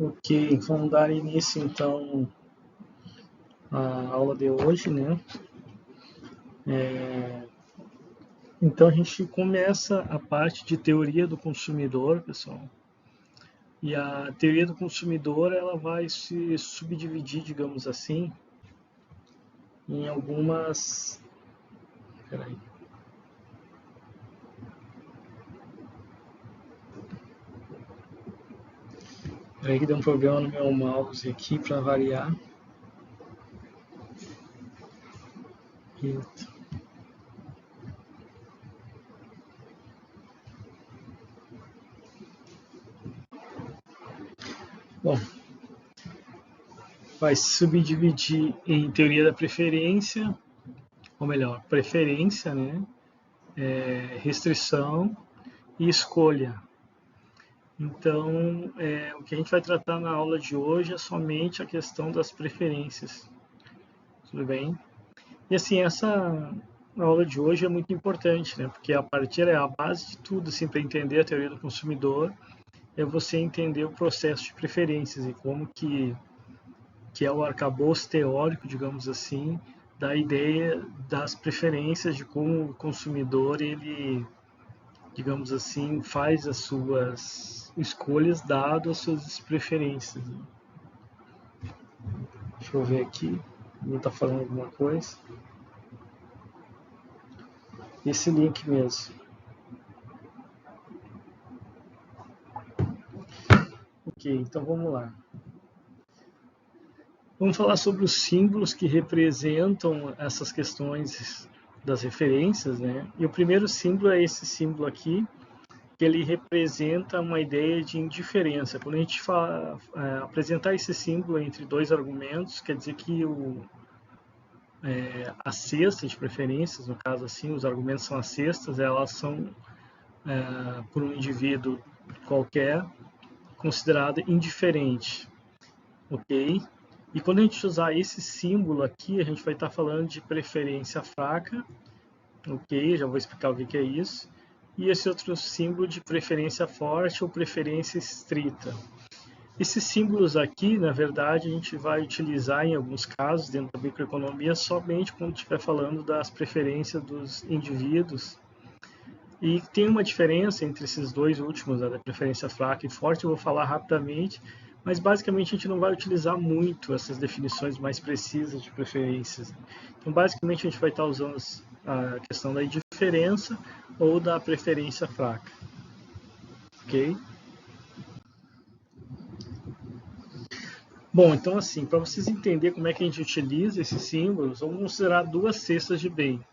Ok, vamos dar início então à aula de hoje, né? Então a gente começa a parte de teoria do consumidor, pessoal. E a teoria do consumidor ela vai se subdividir, digamos assim, em algumas. Peraí. Peraí que deu um problema no meu mouse aqui para variar. Eita. Bom, vai se subdividir em teoria da preferência, ou melhor, preferência, né? Restrição e escolha. Então, o que a gente vai tratar na aula de hoje é somente a questão das preferências. Tudo bem? E assim, essa aula de hoje é muito importante, né? Porque a base de tudo, assim, para entender a teoria do consumidor, é você entender o processo de preferências e como que é o arcabouço teórico, digamos assim, da ideia das preferências, de como o consumidor, ele, digamos assim, faz as suas escolhas dado as suas preferências. Deixa eu ver aqui, não está falando alguma coisa. Esse link mesmo. Ok, então vamos lá. Vamos falar sobre os símbolos que representam essas questões das referências, né? E o primeiro símbolo é esse símbolo aqui, que ele representa uma ideia de indiferença. Quando a gente apresentar esse símbolo entre dois argumentos, quer dizer que a cesta de preferências, no caso assim, os argumentos são as cestas, elas são, por um indivíduo qualquer, considerada indiferente, ok? E quando a gente usar esse símbolo aqui, a gente vai estar falando de preferência fraca, ok? Já vou explicar o que é isso. E esse outro símbolo de preferência forte ou preferência estrita. Esses símbolos aqui, na verdade, a gente vai utilizar em alguns casos dentro da microeconomia somente quando estiver falando das preferências dos indivíduos. E tem uma diferença entre esses dois últimos, da preferência fraca e forte, eu vou falar rapidamente, mas basicamente a gente não vai utilizar muito essas definições mais precisas de preferências. Então, basicamente, a gente vai estar usando a questão da indiferença ou da preferência fraca. Ok? Bom, então assim, para vocês entenderem como é que a gente utiliza esses símbolos, vamos considerar duas cestas de bem.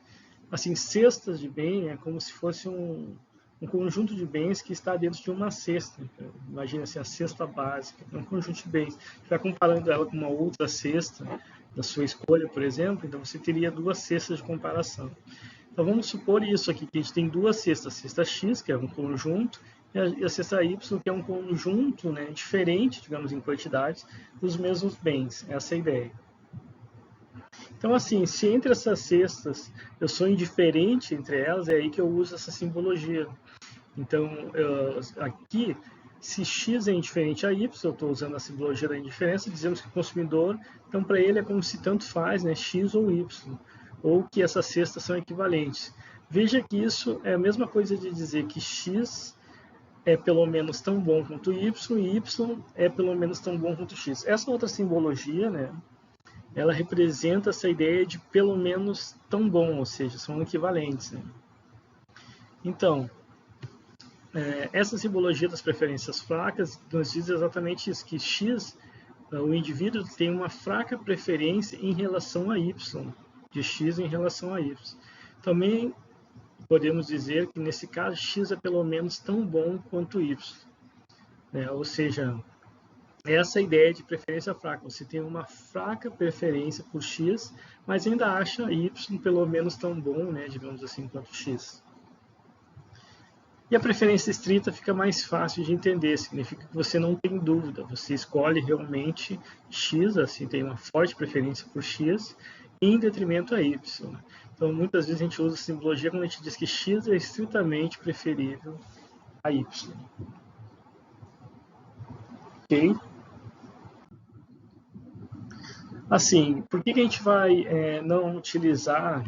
Assim, cestas de bem é como se fosse um conjunto de bens que está dentro de uma cesta. Imagina assim, a cesta básica, é um conjunto de bens. Você vai comparando ela com uma outra cesta da sua escolha, por exemplo, então você teria duas cestas de comparação. Então vamos supor isso aqui, que a gente tem duas cestas, a cesta X, que é um conjunto, e a cesta Y, que é um conjunto, né, diferente, digamos, em quantidades, dos mesmos bens. Essa é a ideia. Então, assim, se entre essas cestas eu sou indiferente entre elas, é aí que eu uso essa simbologia. Então, aqui, se x é indiferente a y, eu estou usando a simbologia da indiferença, dizemos que o consumidor, então para ele é como se tanto faz, né, x ou y, ou que essas cestas são equivalentes. Veja que isso é a mesma coisa de dizer que x é pelo menos tão bom quanto y e y é pelo menos tão bom quanto x. Essa outra simbologia, né, ela representa essa ideia de pelo menos tão bom, ou seja, são equivalentes. Né? Então, essa simbologia das preferências fracas nos diz exatamente isso, que X, o indivíduo tem uma fraca preferência em relação a Y, de X em relação a Y. Também podemos dizer que nesse caso X é pelo menos tão bom quanto Y. Ou seja, essa ideia de preferência fraca. Você tem uma fraca preferência por X, mas ainda acha Y pelo menos tão bom, né, digamos assim, quanto X. E a preferência estrita fica mais fácil de entender, significa que você não tem dúvida, você escolhe realmente X, assim, tem uma forte preferência por X, em detrimento a Y. Então, muitas vezes a gente usa a simbologia quando a gente diz que X é estritamente preferível a Y. Ok? Assim, por que a gente vai não utilizar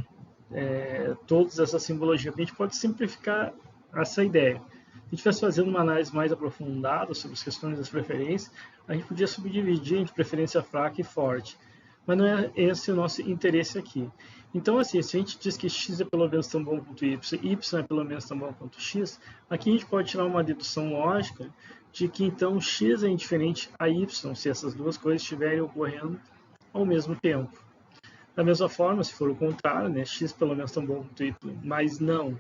todas essas simbologias? A gente pode simplificar essa ideia. Se a gente estivesse fazendo uma análise mais aprofundada sobre as questões das preferências, a gente podia subdividir entre preferência fraca e forte. Mas não é esse o nosso interesse aqui. Então, assim, se a gente diz que x é pelo menos tão bom quanto y, y é pelo menos tão bom quanto x, aqui a gente pode tirar uma dedução lógica de que então x é indiferente a y, se essas duas coisas estiverem ocorrendo ao mesmo tempo. Da mesma forma, se for o contrário, né, x pelo menos tão bom quanto y, mas não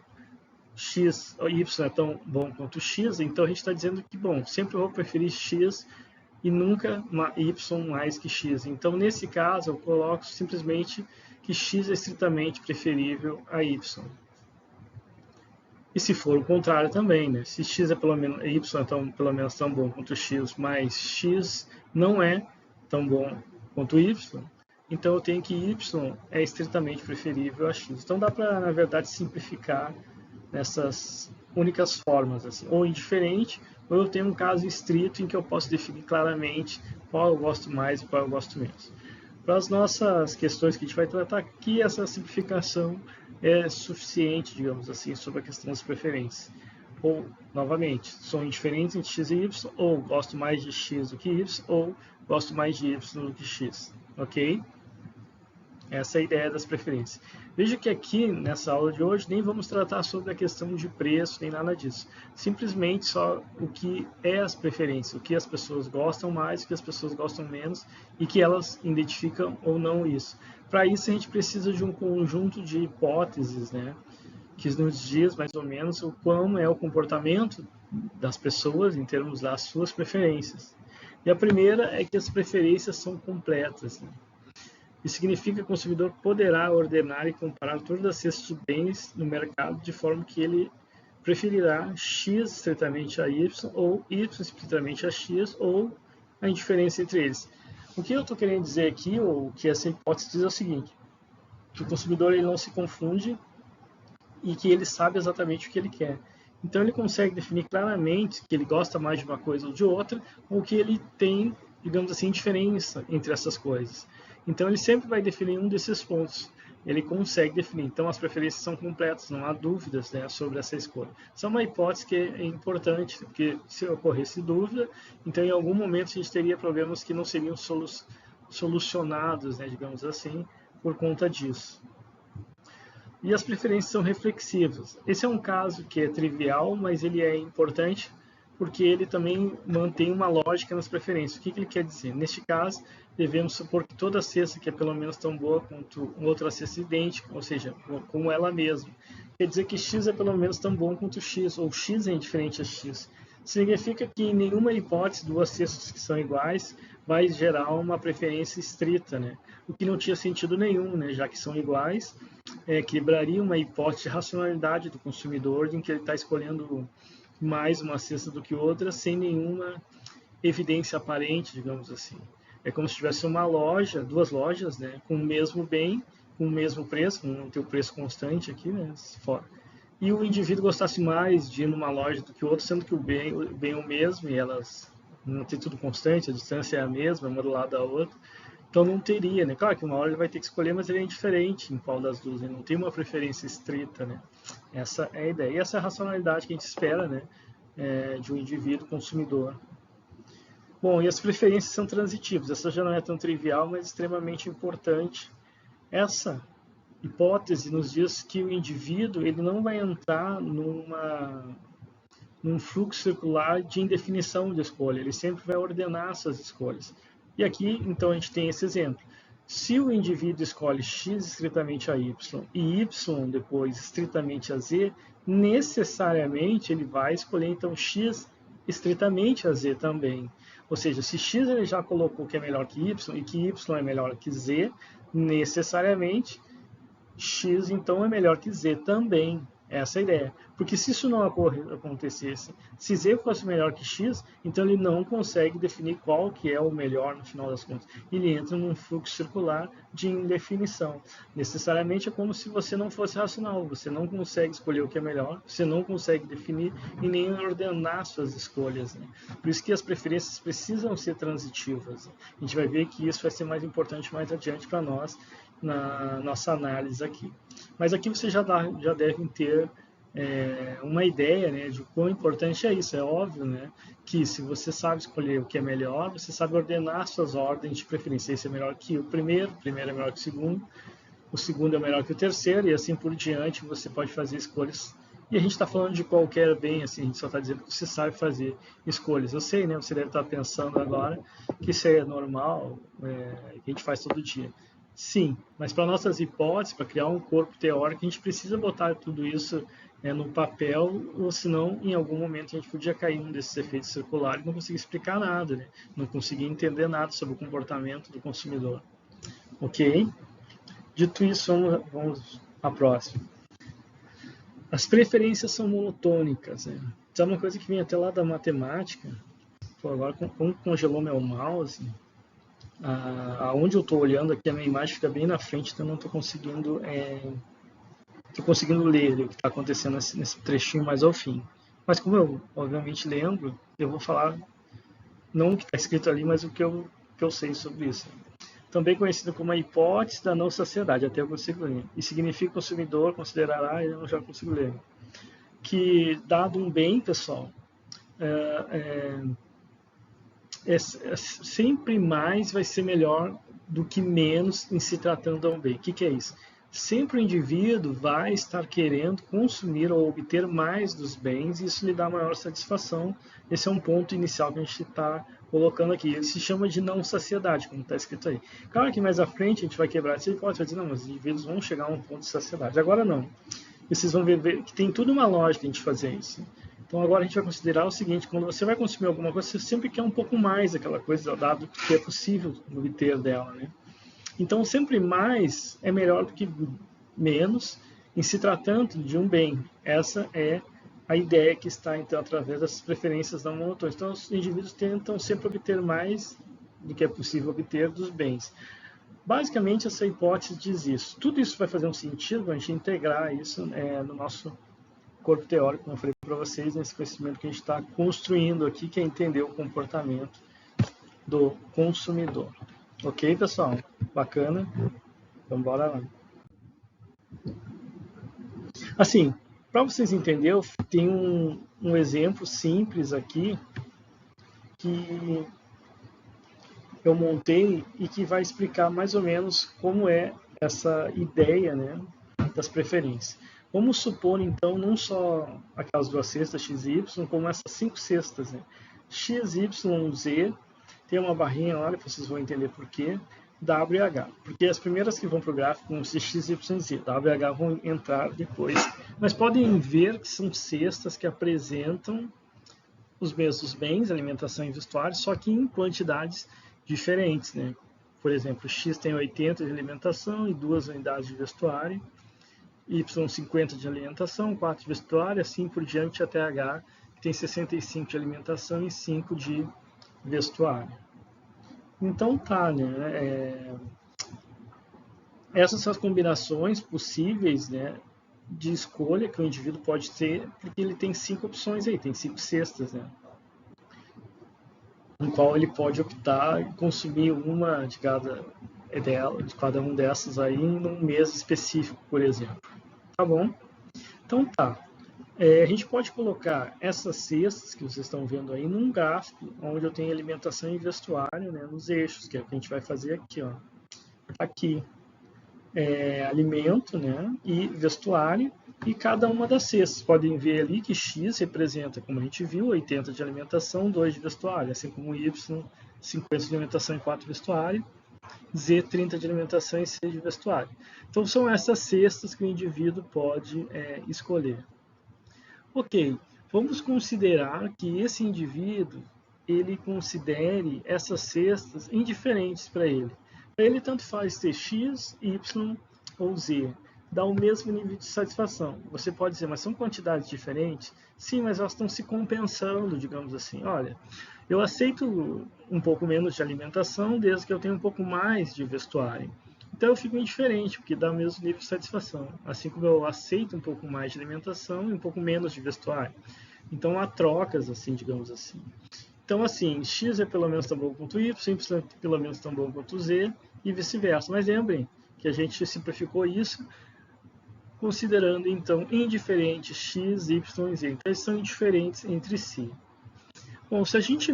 x ou y é tão bom quanto x, então a gente está dizendo que, bom, sempre eu vou preferir x e nunca y mais que x. Então, nesse caso, eu coloco simplesmente que x é estritamente preferível a y. E se for o contrário também, né? Se x é pelo menos, y é pelo menos tão bom quanto x, mas x não é tão bom quanto y, então eu tenho que y é estritamente preferível a x. Então dá para, na verdade, simplificar nessas únicas formas, assim, ou indiferente, ou eu tenho um caso estrito em que eu posso definir claramente qual eu gosto mais e qual eu gosto menos. Para as nossas questões que a gente vai tratar aqui, essa simplificação é suficiente, digamos assim, sobre a questão das preferências. Ou, novamente, são indiferentes entre x e y, ou gosto mais de x do que y, ou gosto mais de y do que x, ok? Essa é a ideia das preferências. Veja que aqui, nessa aula de hoje, nem vamos tratar sobre a questão de preço, nem nada disso. Simplesmente só o que é as preferências, o que as pessoas gostam mais, o que as pessoas gostam menos, e que elas identificam ou não isso. Para isso, a gente precisa de um conjunto de hipóteses, né, que nos diz mais ou menos o quão é o comportamento das pessoas em termos das suas preferências. E a primeira é que as preferências são completas, né? Isso significa que o consumidor poderá ordenar e comparar todas as cestas de bens no mercado de forma que ele preferirá X estritamente a Y ou Y estritamente a X ou a indiferença entre eles. O que eu estou querendo dizer aqui, ou o que essa hipótese diz é o seguinte, que o consumidor ele não se confunde e que ele sabe exatamente o que ele quer. Então ele consegue definir claramente que ele gosta mais de uma coisa ou de outra, ou que ele tem, digamos assim, diferença entre essas coisas. Então ele sempre vai definir um desses pontos. Ele consegue definir. Então as preferências são completas, não há dúvidas, né, sobre essa escolha. Isso é uma hipótese que é importante, porque se ocorresse dúvida, então em algum momento a gente teria problemas que não seriam solucionados, né, digamos assim, por conta disso. E as preferências são reflexivas. Esse é um caso que é trivial, mas ele é importante porque ele também mantém uma lógica nas preferências. O que ele quer dizer? Neste caso, devemos supor que toda cesta que é pelo menos tão boa quanto outra cesta idêntica, ou seja, como ela mesma. Quer dizer que x é pelo menos tão bom quanto x, ou x é indiferente a x. Significa que em nenhuma hipótese duas cestas que são iguais vai gerar uma preferência estrita, né? O que não tinha sentido nenhum, né? Já que são iguais, quebraria uma hipótese de racionalidade do consumidor em que ele está escolhendo mais uma cesta do que outra sem nenhuma evidência aparente, digamos assim. É como se tivesse uma loja, duas lojas, né, com o mesmo bem, com o mesmo preço, não tem o preço constante aqui, né, fora. E o indivíduo gostasse mais de ir numa loja do que o outro, sendo que o bem é o mesmo e elas não tem tudo constante, a distância é a mesma, uma do lado da outra. Então não teria, né? Claro que uma hora ele vai ter que escolher, mas ele é indiferente em qual das duas, ele não tem uma preferência estrita, né? Essa é a ideia. E essa é a racionalidade que a gente espera, né, de um indivíduo consumidor. Bom, e as preferências são transitivas. Essa já não é tão trivial, mas extremamente importante. Essa hipótese nos diz que o indivíduo ele não vai entrar num fluxo circular de indefinição de escolha. Ele sempre vai ordenar suas escolhas. E aqui, então, a gente tem esse exemplo. Se o indivíduo escolhe x estritamente a y e y depois estritamente a z, necessariamente ele vai escolher então x estritamente a z também. Ou seja, se x ele já colocou que é melhor que y e que y é melhor que z, necessariamente x então é melhor que z também. Essa é a ideia. Porque se isso não acontecesse, se Z fosse melhor que X, então ele não consegue definir qual que é o melhor no final das contas. Ele entra num fluxo circular de indefinição. Necessariamente é como se você não fosse racional. Você não consegue escolher o que é melhor, você não consegue definir e nem ordenar suas escolhas. Né? Por isso que as preferências precisam ser transitivas. A gente vai ver que isso vai ser mais importante mais adiante para nós na nossa análise aqui. Mas aqui vocês já devem ter uma ideia, né, de quão importante é isso. É óbvio, né, que se você sabe escolher o que é melhor, você sabe ordenar suas ordens de preferência. Esse é melhor que o primeiro é melhor que o segundo é melhor que o terceiro, e assim por diante você pode fazer escolhas. E a gente está falando de qualquer bem, assim, a gente só está dizendo que você sabe fazer escolhas. Eu sei, né, você deve estar pensando agora que isso é normal, que a gente faz todo dia. Sim, mas para nossas hipóteses, para criar um corpo teórico, a gente precisa botar tudo isso no papel, ou senão, em algum momento, a gente podia cair num desses efeitos circulares e não conseguir explicar nada, né? Não conseguir entender nada sobre o comportamento do consumidor. Ok? Dito isso, vamos à próxima. As preferências são monotônicas. Né? Isso é uma coisa que vem até lá da matemática. Pô, agora, como congelou meu mouse, aonde eu estou olhando aqui, a minha imagem fica bem na frente, então eu não estou conseguindo ler o que está acontecendo nesse trechinho mais ao fim. Mas como eu, obviamente, lembro, eu vou falar não o que está escrito ali, mas o que eu sei sobre isso. Também conhecido como a hipótese da não saciedade, até eu consigo ler. E significa que o consumidor considerará, eu já consigo ler, que dado um bem, pessoal, sempre mais vai ser melhor do que menos em se tratando de um bem. O que é isso? Sempre o indivíduo vai estar querendo consumir ou obter mais dos bens e isso lhe dá maior satisfação. Esse é um ponto inicial que a gente está colocando aqui. Ele se chama de não saciedade, como está escrito aí. Claro que mais à frente a gente vai quebrar essa hipótese, vai dizer, não, mas os indivíduos vão chegar a um ponto de saciedade. Agora não. E vocês vão ver que tem tudo uma lógica a gente fazer isso. Então agora a gente vai considerar o seguinte, quando você vai consumir alguma coisa, você sempre quer um pouco mais daquela coisa, dado que é possível obter dela, né? Então sempre mais é melhor do que menos em se tratando de um bem. Essa é a ideia que está então através das preferências não monotônicas. Então os indivíduos tentam sempre obter mais do que é possível obter dos bens. Basicamente essa hipótese diz isso. Tudo isso vai fazer um sentido para a gente integrar isso no nosso corpo teórico, como eu falei para vocês, nesse conhecimento que a gente está construindo aqui, que é entender o comportamento do consumidor. Ok, pessoal? Bacana? Então, bora lá. Assim, para vocês entenderem, tem um exemplo simples aqui que eu montei e que vai explicar mais ou menos como é essa ideia, né, das preferências. Vamos supor, então, não só aquelas duas cestas x e y, como essas 5 cestas. Né? X, Y, Z, tem uma barrinha lá, depois vocês vão entender por quê, W e H. Porque as primeiras que vão para o gráfico vão ser X, Y e Z. W e H vão entrar depois. Mas podem ver que são cestas que apresentam os mesmos bens, alimentação e vestuário, só que em quantidades diferentes. Né? Por exemplo, X tem 80 de alimentação e 2 unidades de vestuário. Y 50 de alimentação, 4 de vestuário, assim por diante até H, que tem 65 de alimentação e 5 de vestuário. Então tá, né? Essas são as combinações possíveis, né, de escolha que o indivíduo pode ter, porque ele tem 5 opções aí, tem 5 cestas, né? No qual ele pode optar e consumir uma de cada um dessas aí num mês específico, por exemplo. Tá bom? Então tá. A gente pode colocar essas cestas que vocês estão vendo aí num gráfico, onde eu tenho alimentação e vestuário, né, nos eixos, que é o que a gente vai fazer aqui, ó. Aqui alimento, né, e vestuário, e cada uma das cestas. Podem ver ali que X representa, como a gente viu, 80 de alimentação, 2 de vestuário, assim como Y, 50 de alimentação e 4 de vestuário, Z, 30 de alimentação e C de vestuário. Então são essas cestas que o indivíduo pode escolher. Ok, vamos considerar que esse indivíduo ele considere essas cestas indiferentes para ele. Para ele tanto faz ter X, Y ou Z. dá o mesmo nível de satisfação. Você pode dizer, mas são quantidades diferentes? Sim, mas elas estão se compensando, digamos assim. Olha, eu aceito um pouco menos de alimentação desde que eu tenha um pouco mais de vestuário. Então eu fico indiferente, porque dá o mesmo nível de satisfação. Assim como eu aceito um pouco mais de alimentação e um pouco menos de vestuário. Então há trocas, assim, digamos assim. Então, assim, x é pelo menos tão bom quanto y, y é pelo menos tão bom quanto z, e vice-versa. Mas lembrem que a gente simplificou isso considerando, então, indiferentes x, y e z. Então, eles são indiferentes entre si. Bom, se a gente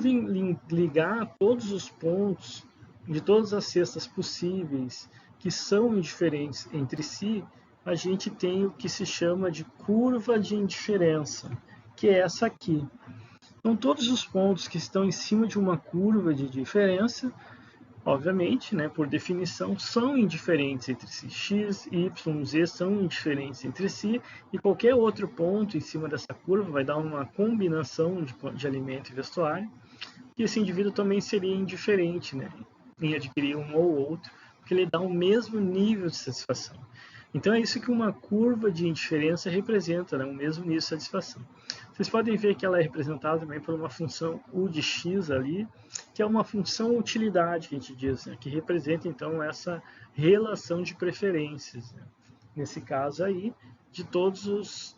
ligar todos os pontos de todas as cestas possíveis que são indiferentes entre si, a gente tem o que se chama de curva de indiferença, que é essa aqui. Então, todos os pontos que estão em cima de uma curva de diferença, obviamente, né, por definição, são indiferentes entre si. X, Y, Z são indiferentes entre si, e qualquer outro ponto em cima dessa curva vai dar uma combinação de alimento e vestuário, e esse indivíduo também seria indiferente, né, em adquirir um ou outro, porque ele dá o mesmo nível de satisfação. Então é isso que uma curva de indiferença representa, né, o mesmo nível de satisfação. Vocês podem ver que ela é representada também por uma função U de x ali, que é uma função utilidade, que a gente diz, né, que representa então essa relação de preferências. Né. Nesse caso aí, de todos os...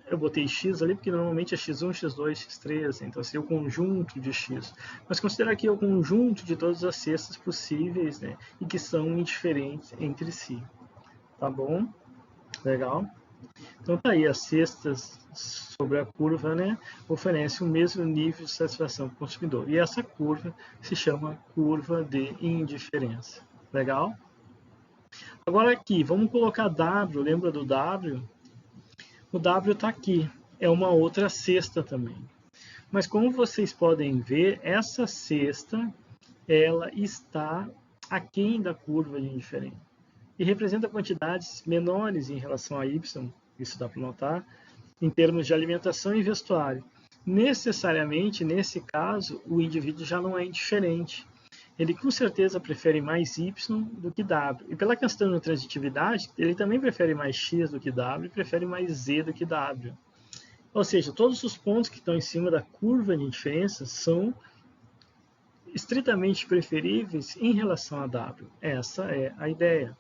Eu botei x ali porque normalmente é x1, x2, x3, então seria o conjunto de x. Mas considerar aqui o conjunto de todas as cestas possíveis, né, e que são indiferentes entre si. Tá bom? Legal? Então tá aí, as cestas sobre a curva, né, oferecem o mesmo nível de satisfação para o consumidor. E essa curva se chama curva de indiferença. Legal? Agora aqui, vamos colocar W, lembra do W? O W está aqui, é uma outra cesta também. Mas como vocês podem ver, essa cesta, ela está aquém da curva de indiferença. E representa quantidades menores em relação a Y, isso dá para notar, em termos de alimentação e vestuário. Necessariamente, nesse caso, o indivíduo já não é indiferente. Ele com certeza prefere mais Y do que W. E pela questão da transitividade, ele também prefere mais X do que W e prefere mais Z do que W. Ou seja, todos os pontos que estão em cima da curva de indiferença são estritamente preferíveis em relação a W. Essa é a ideia.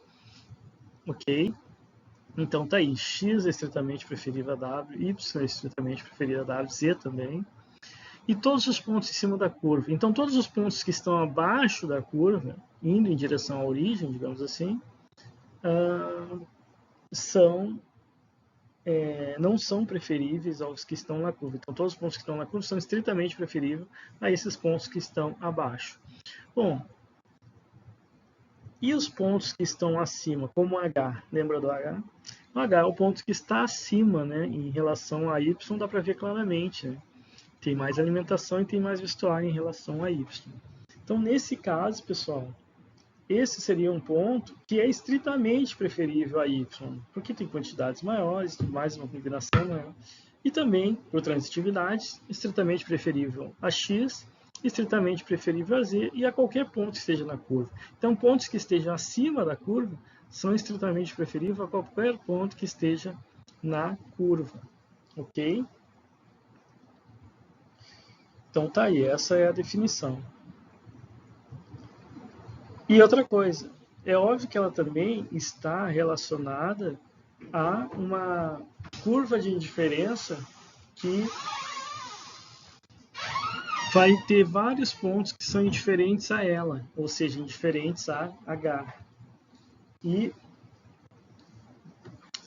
Ok? Então tá aí, x é estritamente preferível a w, y é estritamente preferível a w, z também. E todos os pontos em cima da curva. Então todos os pontos que estão abaixo da curva, indo em direção à origem, digamos assim, não são preferíveis aos que estão na curva. Então todos os pontos que estão na curva são estritamente preferíveis a esses pontos que estão abaixo. Bom, e os pontos que estão acima, como H? Lembra do H? O H é o ponto que está acima, né? Em relação a Y, dá para ver claramente. Né? Tem mais alimentação e tem mais vestuário em relação a Y. Então, nesse caso, pessoal, esse seria um ponto que é estritamente preferível a Y, porque tem quantidades maiores, mais uma combinação maior. E também, por transitividade, estritamente preferível a X, estritamente preferível a Z e a qualquer ponto que esteja na curva. Então, pontos que estejam acima da curva são estritamente preferíveis a qualquer ponto que esteja na curva. Ok? Então, tá aí. Essa é a definição. E outra coisa, é óbvio que ela também está relacionada a uma curva de indiferença que vai ter vários pontos que são indiferentes a ela, ou seja, indiferentes a H. E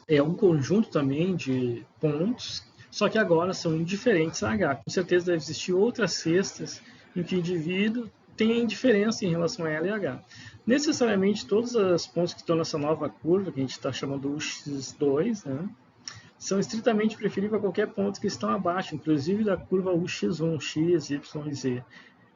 é um conjunto também de pontos, só que agora são indiferentes a H. Com certeza deve existir outras cestas em que o indivíduo tem indiferença em relação a ela e H. Necessariamente todos os pontos que estão nessa nova curva, que a gente está chamando UX2, né, são estritamente preferíveis a qualquer ponto que estão abaixo, inclusive da curva UX1, X, Y e Z.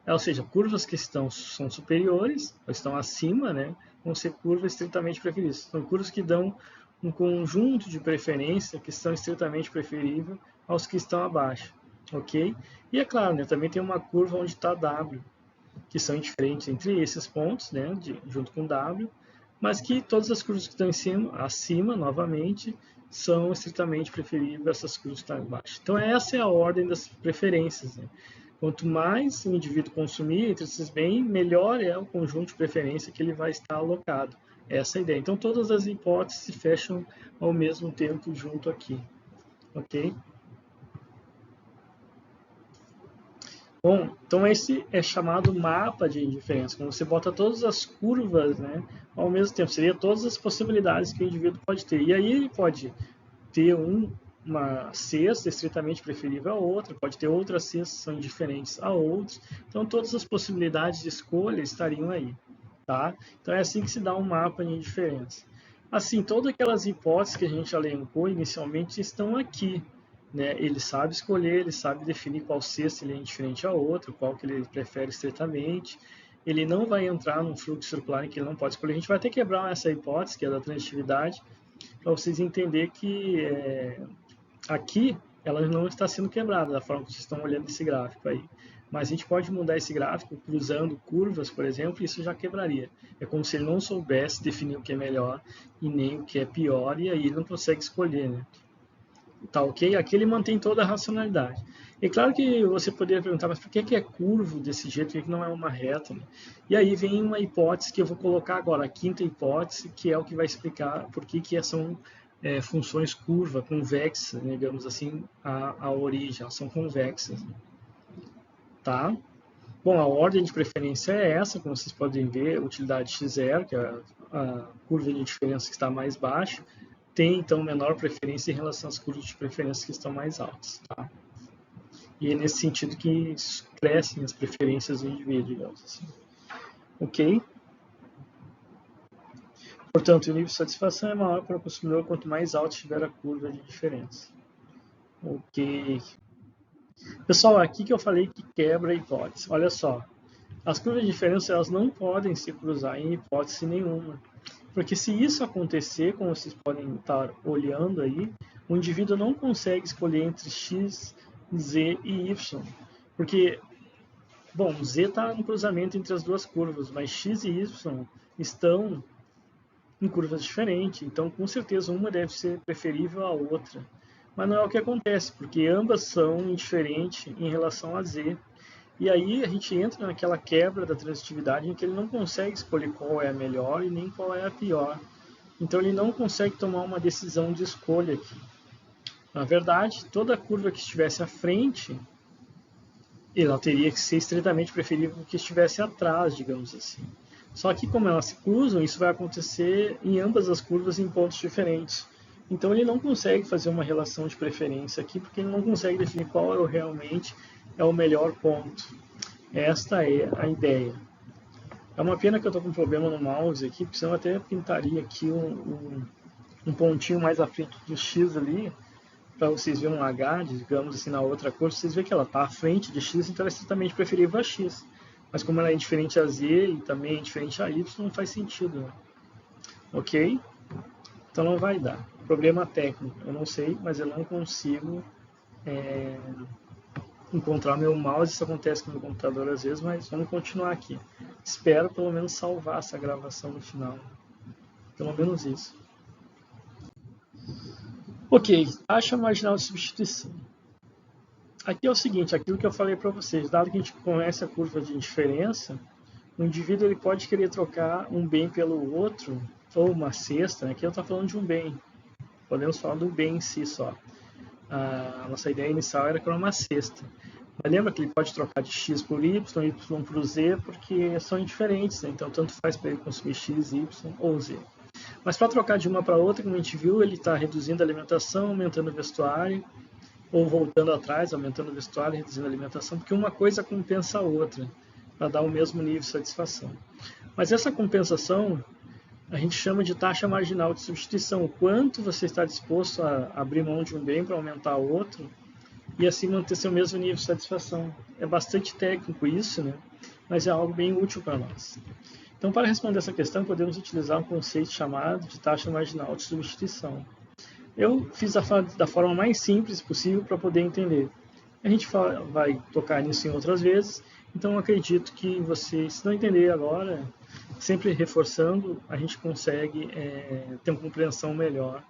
Ou seja, curvas que são superiores, ou estão acima, né, vão ser curvas estritamente preferidas. São curvas que dão um conjunto de preferência que são estritamente preferíveis aos que estão abaixo. Ok? E é claro, né, também tem uma curva onde está W, que são indiferentes entre esses pontos, né, junto com W, mas que todas as curvas que estão acima, novamente, são estritamente preferíveis essas curvas que estão embaixo. Então, essa é a ordem das preferências, né? Quanto mais o indivíduo consumir entre esses bens, melhor é o conjunto de preferência que ele vai estar alocado. Essa é a ideia. Então, todas as hipóteses se fecham ao mesmo tempo junto aqui. Ok? Bom, então esse é chamado mapa de indiferença, quando você bota todas as curvas, né, ao mesmo tempo. Seria todas as possibilidades que o indivíduo pode ter. E aí ele pode ter uma cesta estritamente preferível a outra, pode ter outras cestas que são diferentes a outras. Então todas as possibilidades de escolha estariam aí. Tá? Então é assim que se dá um mapa de indiferença. Assim, todas aquelas hipóteses que a gente elencou inicialmente estão aqui. Né? Ele sabe escolher, ele sabe definir qual cesta ele é indiferente a outro, qual que ele prefere estritamente. Ele não vai entrar num fluxo circular em que ele não pode escolher. A gente vai ter que quebrar essa hipótese, que é da transitividade, para vocês entenderem que aqui ela não está sendo quebrada da forma que vocês estão olhando esse gráfico aí. Mas a gente pode mudar esse gráfico cruzando curvas, por exemplo, e isso já quebraria. É como se ele não soubesse definir o que é melhor e nem o que é pior, e aí ele não consegue escolher, né? Tá ok? Aqui ele mantém toda a racionalidade. E claro que você poderia perguntar, mas por que é curvo desse jeito, por que não é uma reta? Né? E aí vem uma hipótese que eu vou colocar agora, a quinta hipótese, que é o que vai explicar por que são funções curva, convexas, né, digamos assim, a origem, elas são convexas. Tá? Bom, a ordem de preferência é essa, como vocês podem ver, utilidade x0, que é a curva de diferença que está mais baixa, tem então menor preferência em relação às curvas de preferência que estão mais altas. Tá? E é nesse sentido que crescem as preferências do indivíduo, digamos assim. Ok? Portanto, o nível de satisfação é maior para o consumidor quanto mais alto estiver a curva de diferença. Ok. Pessoal, aqui que eu falei que quebra a hipótese. Olha só, as curvas de diferença elas não podem se cruzar em hipótese nenhuma. Porque se isso acontecer, como vocês podem estar olhando aí, o indivíduo não consegue escolher entre x, z e y. Porque, bom, z está no cruzamento entre as duas curvas, mas x e y estão em curvas diferentes. Então, com certeza, uma deve ser preferível à outra. Mas não é o que acontece, porque ambas são indiferentes em relação a z. E aí a gente entra naquela quebra da transitividade em que ele não consegue escolher qual é a melhor e nem qual é a pior. Então ele não consegue tomar uma decisão de escolha aqui. Na verdade, toda curva que estivesse à frente, ela teria que ser estritamente preferível que estivesse atrás, digamos assim. Só que como elas se cruzam, isso vai acontecer em ambas as curvas em pontos diferentes. Então ele não consegue fazer uma relação de preferência aqui, porque ele não consegue definir qual realmente é o melhor ponto. Esta é a ideia. É uma pena que eu estou com um problema no mouse aqui, porque senão eu até pintaria aqui um pontinho mais à frente do X ali, para vocês verem um H, digamos assim, na outra cor, vocês veem que ela está à frente de X, então ela é estritamente preferível a X. Mas como ela é indiferente a Z e também é indiferente a Y, não faz sentido. Né? Ok? Então não vai dar. Problema técnico, eu não sei, mas eu não consigo encontrar meu mouse. Isso acontece com o meu computador às vezes, mas vamos continuar aqui. Espero pelo menos salvar essa gravação no final. Pelo menos isso. Ok, taxa marginal de substituição. Aqui é o seguinte, aquilo que eu falei para vocês, dado que a gente conhece a curva de indiferença, o indivíduo ele pode querer trocar um bem pelo outro, ou uma cesta, né? Aqui eu estou falando de um bem, podemos falar do bem em si só. A nossa ideia inicial era criar uma cesta. Mas lembra que ele pode trocar de x por y, y por z, porque são indiferentes, né? Então tanto faz para ele consumir x, y ou z. Mas para trocar de uma para outra, como a gente viu, ele está reduzindo a alimentação, aumentando o vestuário, ou voltando atrás, aumentando o vestuário, reduzindo a alimentação, porque uma coisa compensa a outra, para dar o mesmo nível de satisfação. Mas essa compensação a gente chama de taxa marginal de substituição. O quanto você está disposto a abrir mão de um bem para aumentar outro e assim manter seu mesmo nível de satisfação. É bastante técnico isso, né? Mas é algo bem útil para nós. Então, para responder essa questão, podemos utilizar um conceito chamado de taxa marginal de substituição. Eu fiz da forma mais simples possível para poder entender. A gente vai tocar nisso em outras vezes, então acredito que você, se não entender agora, sempre reforçando, a gente consegue ter uma compreensão melhor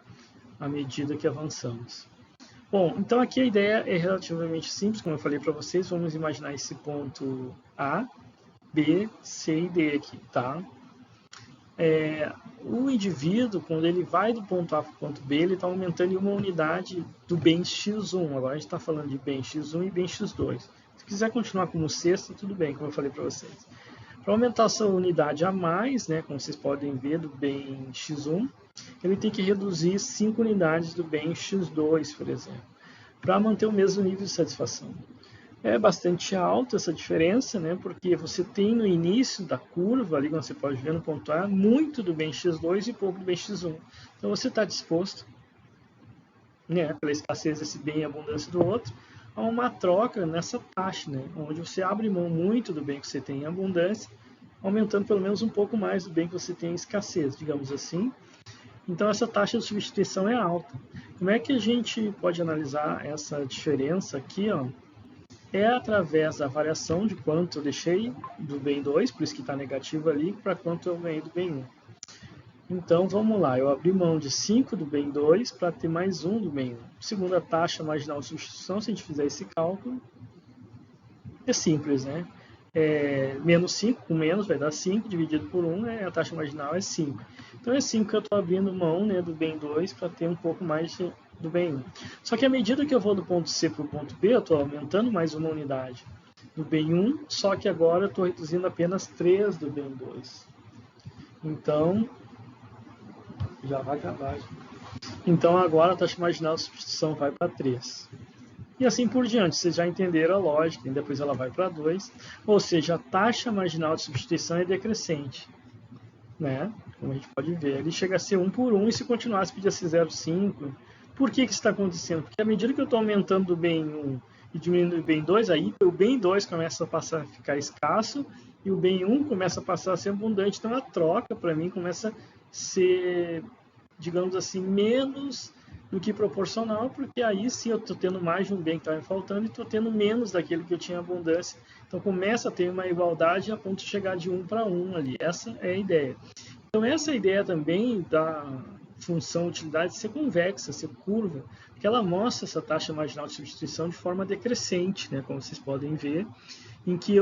à medida que avançamos. Bom, então aqui a ideia é relativamente simples, como eu falei para vocês, vamos imaginar esse ponto A, B, C e D aqui, tá? O indivíduo, quando ele vai do ponto A para o ponto B, ele está aumentando em uma unidade do bem x1. Agora a gente está falando de bem x1 e bem x2. Se quiser continuar como sexta, tudo bem, como eu falei para vocês. Para aumentar essa unidade a mais, né, como vocês podem ver, do bem x1, ele tem que reduzir 5 unidades do bem x2, por exemplo, para manter o mesmo nível de satisfação. É bastante alta essa diferença, né, porque você tem no início da curva, ali como você pode ver no ponto A, muito do bem x2 e pouco do bem x1. Então você está disposto, né, pela escassez desse bem e abundância do outro, a uma troca nessa taxa, né, onde você abre mão muito do bem que você tem em abundância, aumentando pelo menos um pouco mais do bem que você tem em escassez, digamos assim. Então essa taxa de substituição é alta. Como é que a gente pode analisar essa diferença aqui, ó? É através da variação de quanto eu deixei do bem 2, por isso que está negativo ali, para quanto eu ganhei do bem 1. Então vamos lá, eu abri mão de 5 do bem 2 para ter mais 1 do bem 1. Segundo a taxa marginal de substituição, se a gente fizer esse cálculo, é simples, né? Menos 5 com menos vai dar 5, dividido por 1, a taxa marginal é 5. Então é 5 que eu estou abrindo mão, né, do bem 2 para ter um pouco mais do bem 1. Só que à medida que eu vou do ponto C para o ponto B, eu estou aumentando mais uma unidade do bem 1, só que agora eu estou reduzindo apenas 3 do bem 2. Então, já vai acabar. Então agora a taxa marginal de substituição vai para 3. E assim por diante, vocês já entenderam a lógica, e depois ela vai para 2, ou seja, a taxa marginal de substituição é decrescente, né? Como a gente pode ver, ele chega a ser 1 por 1, e se continuasse podia ser 0,5. Por que isso está acontecendo? Porque à medida que eu estou aumentando o bem 1 e diminuindo o bem 2, aí o bem 2 começa a passar a ficar escasso e o bem 1 começa a passar a ser abundante. Então a troca, para mim, começa a ser, digamos assim, menos do que proporcional, porque aí sim eu estou tendo mais de um bem que estava me faltando e estou tendo menos daquele que eu tinha abundância. Então começa a ter uma igualdade a ponto de chegar de 1 para 1 ali. Essa é a ideia. Então essa é a ideia também da função utilidade ser convexa, ser curva, porque ela mostra essa taxa marginal de substituição de forma decrescente, né, como vocês podem ver, em que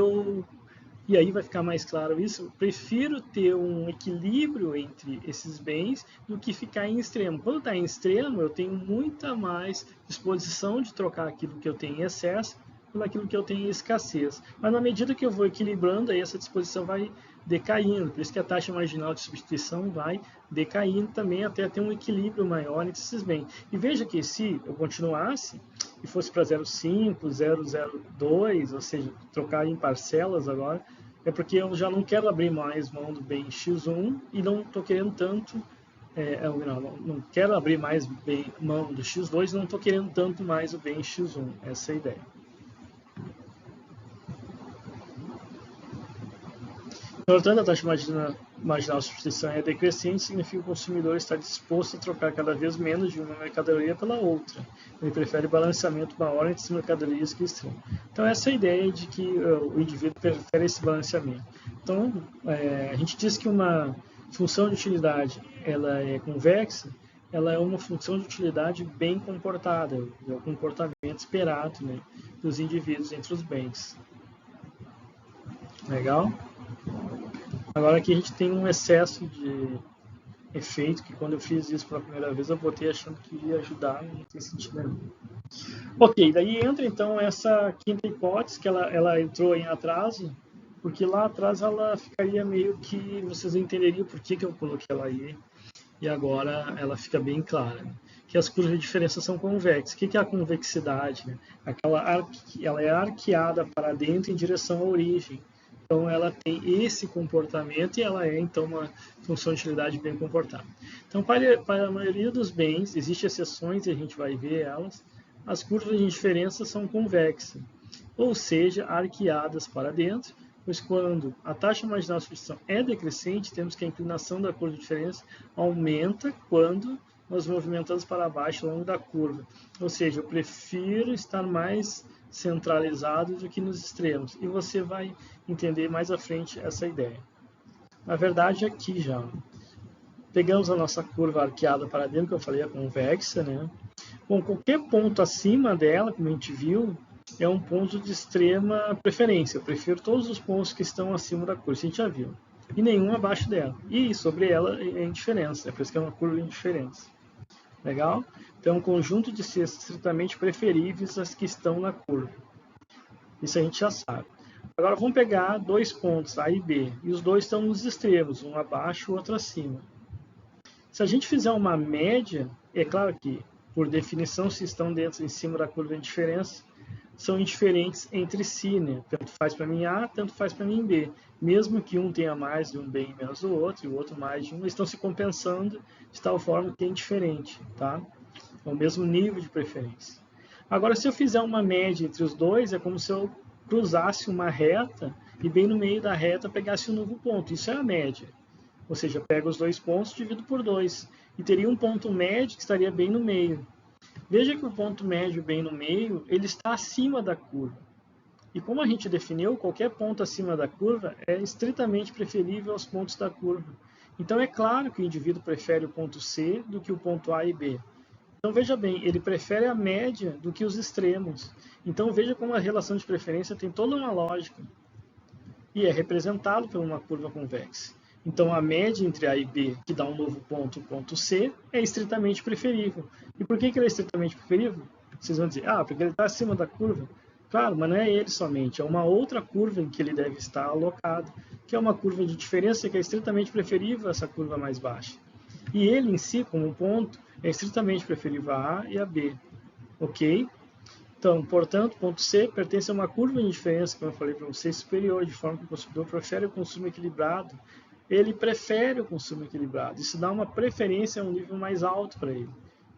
e aí vai ficar mais claro isso, eu prefiro ter um equilíbrio entre esses bens do que ficar em extremo. Quando está em extremo, eu tenho muita mais disposição de trocar aquilo que eu tenho em excesso por aquilo que eu tenho em escassez. Mas na medida que eu vou equilibrando, aí essa disposição vai decaindo. Por isso que a taxa marginal de substituição vai decaindo também até ter um equilíbrio maior entre esses bens. E veja que se eu continuasse e fosse para 0,5, 0,02, ou seja, trocar em parcelas agora, é porque eu já não quero abrir mais mão do bem x1 e não estou querendo tanto, não quero abrir mais mão do x2 e não estou querendo tanto mais o bem x1. Essa é a ideia. Portanto, a taxa marginal de substituição é decrescente, significa que o consumidor está disposto a trocar cada vez menos de uma mercadoria pela outra. Ele prefere balanceamento maior entre as mercadorias que extremo. Então, essa é a ideia de que o indivíduo prefere esse balanceamento. Então, a gente diz que uma função de utilidade ela é convexa, ela é uma função de utilidade bem comportada, é o comportamento esperado, né, dos indivíduos entre os bens. Legal? Agora aqui a gente tem um excesso de efeito, que quando eu fiz isso pela primeira vez eu botei achando que ia ajudar, não tem sentido nenhum. Ok, daí entra então essa quinta hipótese, que ela entrou em atraso, porque lá atrás ela ficaria meio que, vocês entenderiam por que eu coloquei ela aí, e agora ela fica bem clara, que as curvas de diferença são convexas. O que é a convexidade? Ela é arqueada para dentro em direção à origem. Então, ela tem esse comportamento e ela é, então, uma função de utilidade bem comportada. Então, para a maioria dos bens, existem exceções e a gente vai ver elas, as curvas de diferença são convexas, ou seja, arqueadas para dentro, pois quando a taxa marginal de substituição é decrescente, temos que a inclinação da curva de diferença aumenta quando nós movimentamos para baixo ao longo da curva. Ou seja, eu prefiro estar mais centralizado do que nos extremos. E você vai entender mais à frente essa ideia. Na verdade, aqui já. Pegamos a nossa curva arqueada para dentro, que eu falei, a convexa, né? Bom, qualquer ponto acima dela, como a gente viu, é um ponto de extrema preferência. Eu prefiro todos os pontos que estão acima da curva, isso a gente já viu. E nenhum abaixo dela. E sobre ela é indiferença, é por isso que é uma curva de indiferença. Legal? Então, é um conjunto de cestas estritamente preferíveis às que estão na curva. Isso a gente já sabe. Agora vamos pegar dois pontos, A e B, e os dois estão nos extremos, um abaixo e o outro acima. Se a gente fizer uma média, é claro que, por definição, se estão dentro em cima da curva de indiferença, são indiferentes entre si, né? Tanto faz para mim A, tanto faz para mim B. Mesmo que um tenha mais de um B e menos do outro, e o outro mais de um, eles estão se compensando de tal forma que é indiferente, tá? É o mesmo nível de preferência. Agora, se eu fizer uma média entre os dois, é como se eu cruzasse uma reta e bem no meio da reta pegasse um novo ponto. Isso é a média. Ou seja, pego os dois pontos, divido por 2. E teria um ponto médio que estaria bem no meio. Veja que o ponto médio bem no meio, ele está acima da curva. E como a gente definiu, qualquer ponto acima da curva é estritamente preferível aos pontos da curva. Então é claro que o indivíduo prefere o ponto C do que o ponto A e B. Então veja bem, ele prefere a média do que os extremos. Então veja como a relação de preferência tem toda uma lógica. E é representado por uma curva convexa. Então a média entre A e B, que dá um novo ponto, o ponto C, é estritamente preferível. E por que ele é estritamente preferível? Vocês vão dizer, porque ele está acima da curva. Claro, mas não é ele somente, é uma outra curva em que ele deve estar alocado, que é uma curva de diferença que é estritamente preferível a essa curva mais baixa. E ele em si, como um ponto, é estritamente preferível a A e a B. Ok? Então, portanto, ponto C pertence a uma curva de diferença, como eu falei para vocês, superior, de forma que o consumidor prefere o consumo equilibrado. Ele prefere o consumo equilibrado. Isso dá uma preferência a um nível mais alto para ele.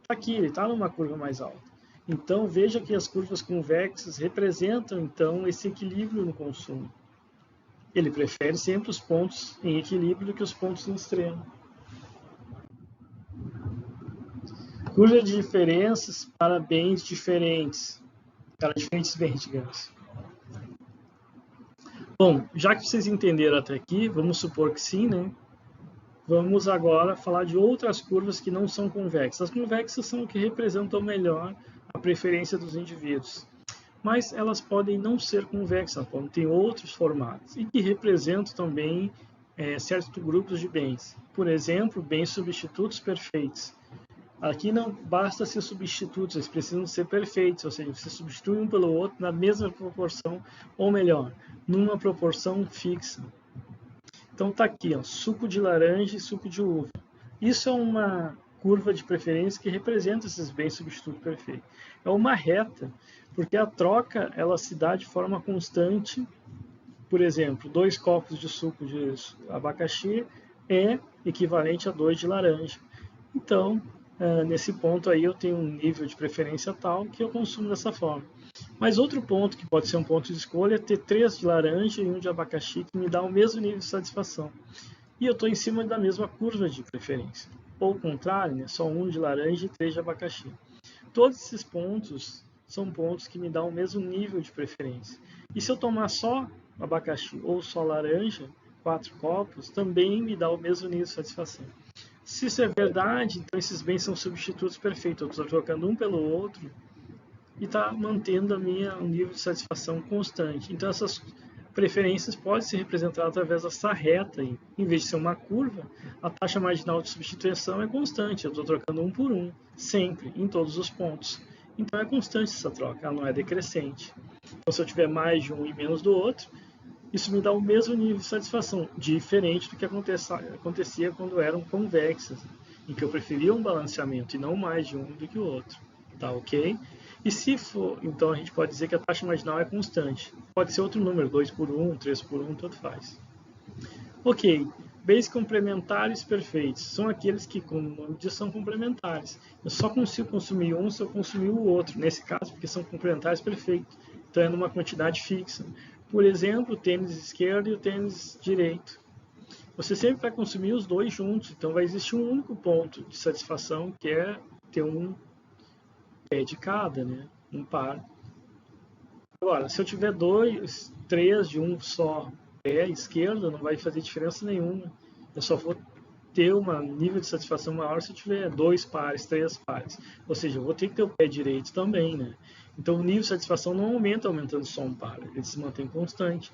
Está aqui, ele está numa curva mais alta. Então, veja que as curvas convexas representam, então, esse equilíbrio no consumo. Ele prefere sempre os pontos em equilíbrio do que os pontos em extremo. Curva de diferenças para bens diferentes. Para diferentes bens, digamos. Bom, já que vocês entenderam até aqui, vamos supor que sim, né? Vamos agora falar de outras curvas que não são convexas. As convexas são o que representam melhor a preferência dos indivíduos. Mas elas podem não ser convexas, podem ter outros formatos e que representam também certos grupos de bens. Por exemplo, bens substitutos perfeitos. Aqui não basta ser substitutos, eles precisam ser perfeitos, ou seja, você substitui um pelo outro na mesma proporção, ou melhor, numa proporção fixa. Então está aqui, ó, suco de laranja e suco de uva. Isso é uma curva de preferência que representa esses bens substitutos perfeitos. É uma reta, porque a troca ela se dá de forma constante. Por exemplo, 2 copos de suco de abacaxi é equivalente a 2 de laranja. Então, nesse ponto aí eu tenho um nível de preferência tal que eu consumo dessa forma. Mas outro ponto que pode ser um ponto de escolha é ter 3 de laranja e 1 de abacaxi que me dá o mesmo nível de satisfação. E eu estou em cima da mesma curva de preferência. Ou o contrário, né? Só 1 de laranja e 3 de abacaxi. Todos esses pontos são pontos que me dão o mesmo nível de preferência. E se eu tomar só abacaxi ou só laranja, 4 copos, também me dá o mesmo nível de satisfação. Se isso é verdade, então esses bens são substitutos perfeitos. Eu estou trocando um pelo outro e está mantendo um nível de satisfação constante. Então essas preferências podem ser representadas através dessa reta aí. Em vez de ser uma curva, a taxa marginal de substituição é constante. Eu estou trocando um por um, sempre, em todos os pontos. Então é constante essa troca, ela não é decrescente. Então se eu tiver mais de um e menos do outro, isso me dá o mesmo nível de satisfação, diferente do que acontecia quando eram convexas, em que eu preferia um balanceamento e não mais de um do que o outro. Tá ok? E se for, então a gente pode dizer que a taxa marginal é constante. Pode ser outro número, 2 por 1, 3 por 1, tanto faz. Ok, bens complementares perfeitos. São aqueles que, como o nome diz, são complementares. Eu só consigo consumir um se eu consumir o outro, nesse caso, porque são complementares perfeitos. Então é numa quantidade fixa. Por exemplo, o tênis esquerdo e o tênis direito. Você sempre vai consumir os dois juntos, então vai existir um único ponto de satisfação, que é ter um pé de cada, né? Um par. Agora, se eu tiver 2, 3 de um só, pé esquerdo, não vai fazer diferença nenhuma. Eu só vou ter um nível de satisfação maior se eu tiver 2 pares, 3 pares. Ou seja, eu vou ter que ter o pé direito também, né? Então o nível de satisfação não aumenta aumentando só um par, ele se mantém constante.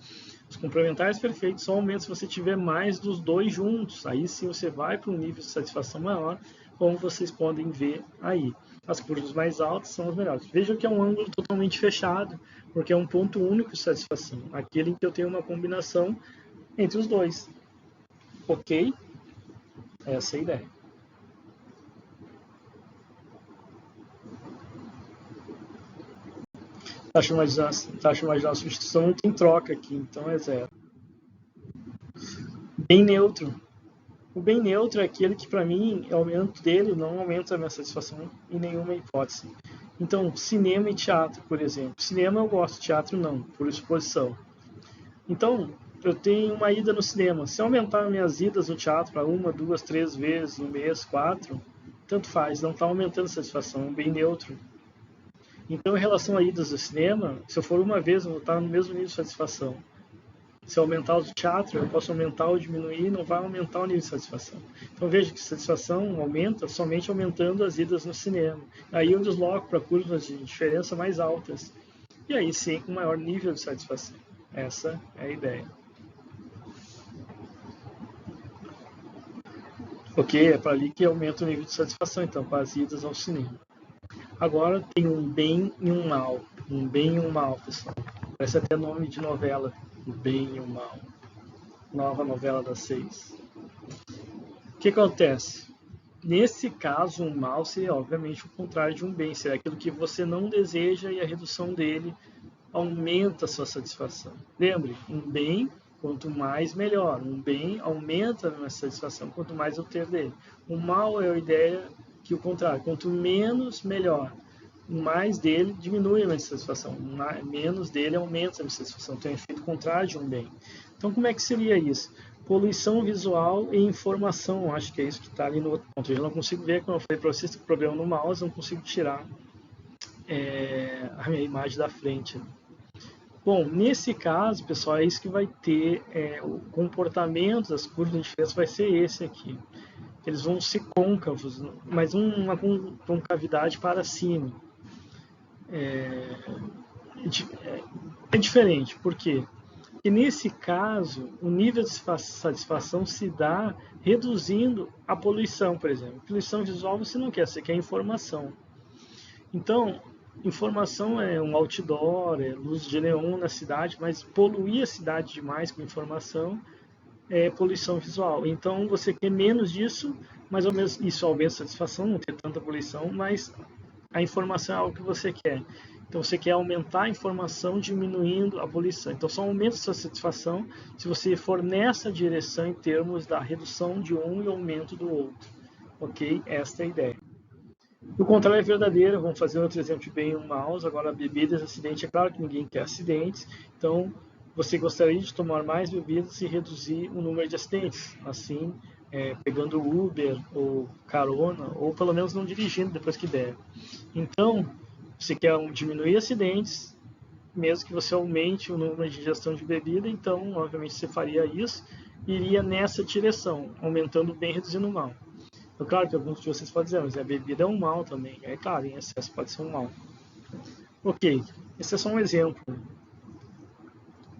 Os complementares perfeitos só aumentam se você tiver mais dos dois juntos. Aí sim você vai para um nível de satisfação maior, como vocês podem ver aí. As curvas mais altas são as melhores. Vejam que é um ângulo totalmente fechado, porque é um ponto único de satisfação, aquele em que eu tenho uma combinação entre os dois. Ok? Essa é a ideia. Taxa marginal de substituição não tem troca aqui, então é zero. Bem neutro. O bem neutro é aquele que, para mim, o aumento dele não aumenta a minha satisfação em nenhuma hipótese. Então, cinema e teatro, por exemplo. Cinema eu gosto, teatro não, por exposição. Então, eu tenho uma ida no cinema. Se eu aumentar minhas idas no teatro para 1, 2, 3 vezes no mês, 4, tanto faz, não está aumentando a satisfação, é um bem neutro. Então, em relação a idas do cinema, se eu for uma vez, eu vou estar no mesmo nível de satisfação. Se eu aumentar o do teatro, eu posso aumentar ou diminuir, não vai aumentar o nível de satisfação. Então veja que a satisfação aumenta somente aumentando as idas no cinema. Aí eu desloco para curvas de diferença mais altas. E aí sim, com maior nível de satisfação. Essa é a ideia. Ok, é para ali que aumenta o nível de satisfação, então, para as idas ao cinema. Agora tem um bem e um mal. Um bem e um mal, pessoal. Parece até nome de novela. O bem e o mal. Nova novela das 6. O que acontece? Nesse caso, um mal seria obviamente o contrário de um bem. Seria aquilo que você não deseja e a redução dele aumenta a sua satisfação. Lembre, um bem, quanto mais, melhor. Um bem aumenta a minha satisfação, quanto mais eu ter dele. O mal é a ideia que o contrário. Quanto menos, melhor. Mais dele diminui a minha satisfação. Menos dele aumenta a minha satisfação. Tem um efeito contrário de um bem. Então, como é que seria isso? Poluição visual e informação. Acho que é isso que está ali no outro ponto. Eu não consigo ver, como eu falei para vocês, tem problema no mouse, eu não consigo tirar a minha imagem da frente. Bom, nesse caso, pessoal, é isso que vai ter, o comportamento das curvas de diferença vai ser esse aqui. Eles vão ser côncavos, mas uma concavidade para cima. É diferente, por quê? Porque nesse caso, o nível de satisfação se dá reduzindo a poluição, por exemplo. Poluição visual você não quer, você quer informação. Então, informação é um outdoor, é luz de neon na cidade, mas poluir a cidade demais com informação é poluição visual. Então, você quer menos disso, mas ao menos isso aumenta a satisfação, não ter tanta poluição, mas a informação é algo que você quer. Então, você quer aumentar a informação diminuindo a poluição. Então, só aumenta a sua satisfação se você for nessa direção em termos da redução de um e aumento do outro. Ok? Esta é a ideia. O contrário é verdadeiro. Vamos fazer outro exemplo de bem e um mouse. Agora, bebidas, acidente. É claro que ninguém quer acidentes. Então, você gostaria de tomar mais bebidas e reduzir o número de acidentes. Assim, pegando Uber ou carona, ou pelo menos não dirigindo depois que der. Então, você quer diminuir acidentes, mesmo que você aumente o número de ingestão de bebida, então, obviamente, você faria isso e iria nessa direção, aumentando o bem e reduzindo o mal. Então, claro que alguns de vocês podem dizer, mas a bebida é um mal também. É claro, em excesso pode ser um mal. Ok, esse é só um exemplo.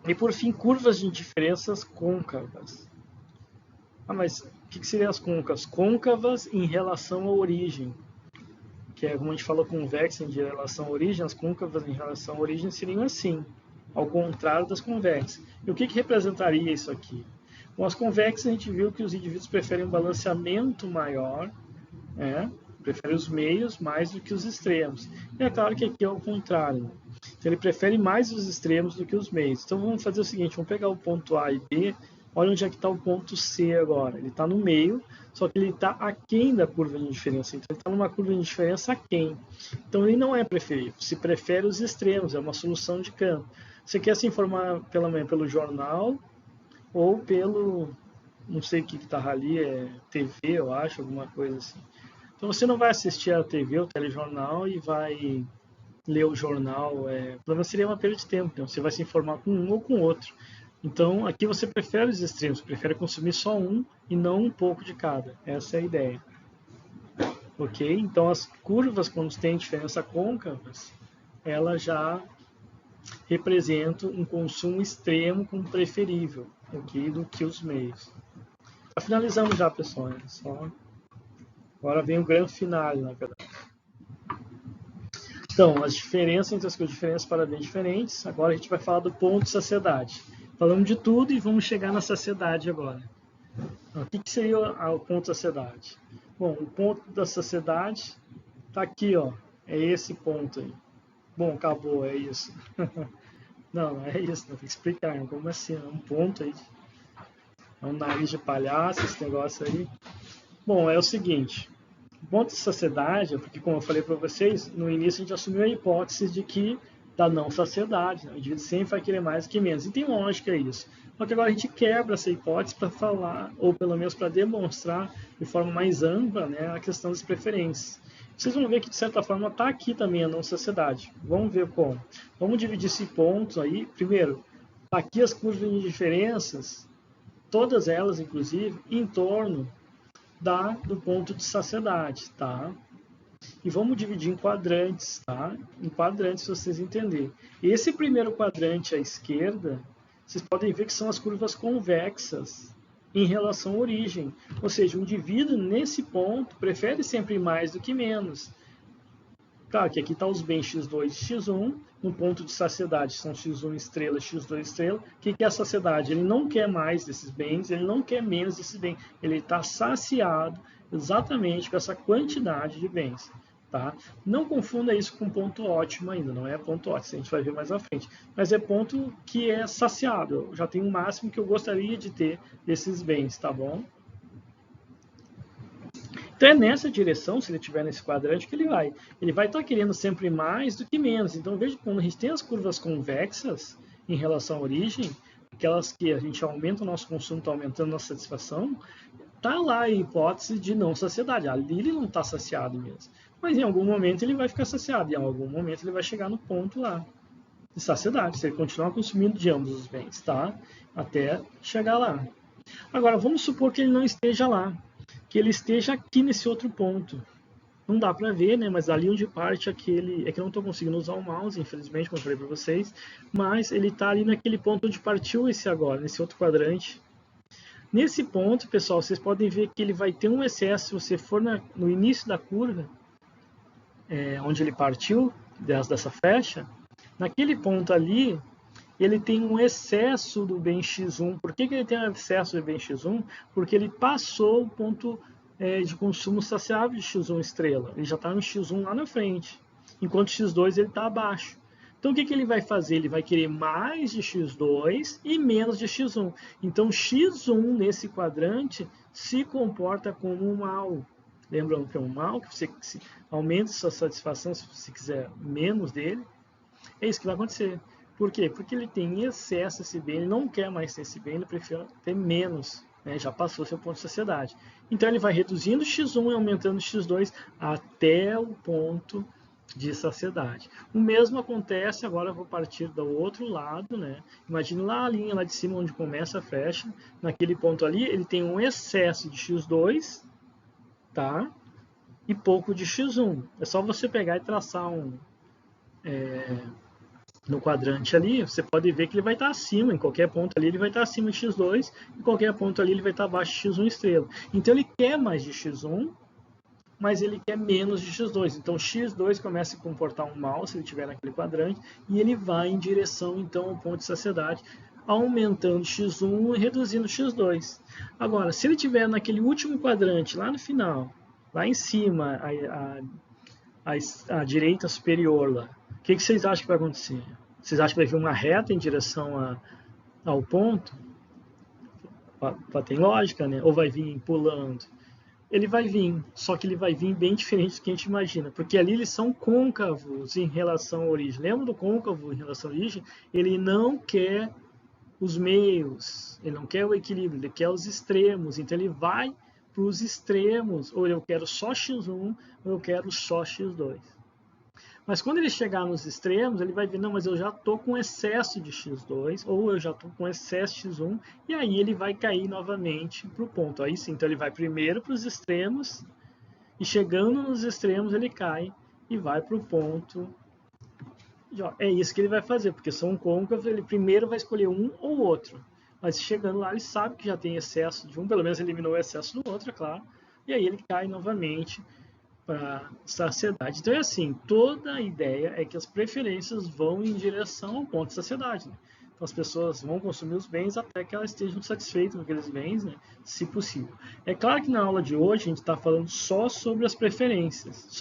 E por fim, curvas de diferenças côncavas. Mas o que seriam as côncavas? Côncavas em relação à origem. Que é, como a gente falou, convexa em relação à origem, as côncavas em relação à origem seriam assim, ao contrário das convexas. E o que representaria isso aqui? Com as convexas, a gente viu que os indivíduos preferem um balanceamento maior, preferem os meios mais do que os extremos. E é claro que aqui é o contrário. Então, ele prefere mais os extremos do que os meios. Então, vamos fazer o seguinte, vamos pegar o ponto A e B, olha onde é que está o ponto C agora. Ele está no meio, só que ele está aquém da curva de diferença. Então, ele está numa curva de diferença aquém. Então, ele não é preferível. Se prefere os extremos, é uma solução de campo. Você quer se informar pelo jornal ou pelo, não sei o que está ali, TV, eu acho, alguma coisa assim. Então, você não vai assistir a TV ou telejornal e vai ler o jornal. Pelo menos seria uma perda de tempo. Então, você vai se informar com um ou com o outro. Então, aqui você prefere os extremos, prefere consumir só um e não um pouco de cada. Essa é a ideia. Ok? Então, as curvas, quando tem diferença côncavas, elas já representam um consumo extremo como preferível, ok? Do que os meios. Já finalizamos já, pessoal. Né? Agora vem o grande final, na verdade. Então, as diferenças entre as coisas diferentes para bem diferentes. Agora a gente vai falar do ponto de saciedade. Falamos de tudo e vamos chegar na saciedade agora. O que seria o ponto de saciedade? Bom, o ponto da saciedade está aqui, ó. É esse ponto aí. Bom, acabou, é isso. Não, não é isso, não tem que explicar. Como assim? É um ponto aí. É um nariz de palhaço, esse negócio aí. Bom, é o seguinte. O ponto de saciedade, porque como eu falei para vocês, no início a gente assumiu a hipótese de que da não saciedade, né? O indivíduo sempre vai querer mais do que menos. E tem lógica isso. Só que agora a gente quebra essa hipótese para falar, ou pelo menos para demonstrar de forma mais ampla, né, a questão das preferências. Vocês vão ver que de certa forma está aqui também a não saciedade. Vamos ver como. Vamos dividir esse ponto aí. Primeiro, aqui as curvas de diferenças, todas elas inclusive, em torno do ponto de saciedade, tá? E vamos dividir em quadrantes, tá? Em quadrantes, para vocês entenderem. Esse primeiro quadrante à esquerda, vocês podem ver que são as curvas convexas em relação à origem. Ou seja, o indivíduo, nesse ponto, prefere sempre mais do que menos. Claro que aqui está os bens x2 e x1, no ponto de saciedade são x1 estrela, x2 estrela. O que é a saciedade? Ele não quer mais desses bens, ele não quer menos desses bens. Ele está saciado exatamente com essa quantidade de bens. Tá? Não confunda isso com ponto ótimo ainda, não é ponto ótimo, a gente vai ver mais à frente. Mas é ponto que é saciado, eu já tenho o máximo que eu gostaria de ter desses bens, tá bom? Então é nessa direção, se ele estiver nesse quadrante, que ele vai. Ele vai estar querendo sempre mais do que menos. Então veja que quando a gente tem as curvas convexas em relação à origem, aquelas que a gente aumenta o nosso consumo, está aumentando a nossa satisfação, está lá a hipótese de não saciedade. Ali ele não está saciado mesmo. Mas em algum momento ele vai ficar saciado, e em algum momento ele vai chegar no ponto lá de saciedade, se ele continuar consumindo de ambos os bens, tá? Até chegar lá. Agora, vamos supor que ele não esteja lá, que ele esteja aqui nesse outro ponto. Não dá para ver, né? Mas ali onde parte aquele... É que eu não estou conseguindo usar o mouse, infelizmente, como eu falei para vocês. Mas ele está ali naquele ponto onde partiu esse agora, nesse outro quadrante. Nesse ponto, pessoal, vocês podem ver que ele vai ter um excesso. Se você for no início da curva, onde ele partiu, dessa flecha, naquele ponto ali, ele tem um excesso do bem x1. Por que ele tem um excesso do bem x1? Porque ele passou o ponto de consumo saciável de x1 estrela. Ele já está no x1 lá na frente, enquanto x2 ele está abaixo. Então o que ele vai fazer? Ele vai querer mais de x2 e menos de x1. Então x1 nesse quadrante se comporta como um mal. Lembrando que é um mal, que você aumenta sua satisfação se você quiser menos dele. É isso que vai acontecer. Por quê? Porque ele tem excesso esse bem, ele não quer mais ter esse bem, ele prefere ter menos, né? Já passou seu ponto de saciedade. Então ele vai reduzindo x1 e aumentando x2 até o ponto de saciedade. O mesmo acontece, agora eu vou partir do outro lado, né? Imagine lá a linha lá de cima onde começa a flecha, naquele ponto ali ele tem um excesso de x2, tá? E pouco de x1. É só você pegar e traçar no quadrante ali, você pode ver que ele vai estar acima, em qualquer ponto ali ele vai estar acima de x2, em qualquer ponto ali ele vai estar abaixo de x1 estrela. Então ele quer mais de x1, mas ele quer menos de x2. Então x2 começa a se comportar um mal se ele estiver naquele quadrante, e ele vai em direção então ao ponto de saciedade, aumentando x1 e reduzindo x2. Agora, se ele estiver naquele último quadrante, lá no final, lá em cima, à direita superior lá, o que vocês acham que vai acontecer? Vocês acham que vai vir uma reta em direção ao ponto? Tem lógica, né? Ou vai vir pulando? Ele vai vir, só que ele vai vir bem diferente do que a gente imagina, porque ali eles são côncavos em relação à origem. Lembra do côncavo em relação à origem? Ele não quer os meios, ele não quer o equilíbrio, ele quer os extremos. Então ele vai para os extremos, ou eu quero só x1, ou eu quero só x2. Mas quando ele chegar nos extremos, ele vai ver, não, mas eu já estou com excesso de x2, ou eu já estou com excesso de x1, e aí ele vai cair novamente para o ponto. Aí sim, então ele vai primeiro para os extremos, e chegando nos extremos ele cai e vai para o ponto. É isso que ele vai fazer, porque são côncavos, ele primeiro vai escolher um ou outro. Mas chegando lá, ele sabe que já tem excesso de um, pelo menos eliminou o excesso do outro, é claro, e aí ele cai novamente para saciedade. Então é assim, toda a ideia é que as preferências vão em direção ao ponto de saciedade. Né? Então as pessoas vão consumir os bens até que elas estejam satisfeitas com aqueles bens, né? Se possível. É claro que na aula de hoje a gente está falando só sobre as preferências,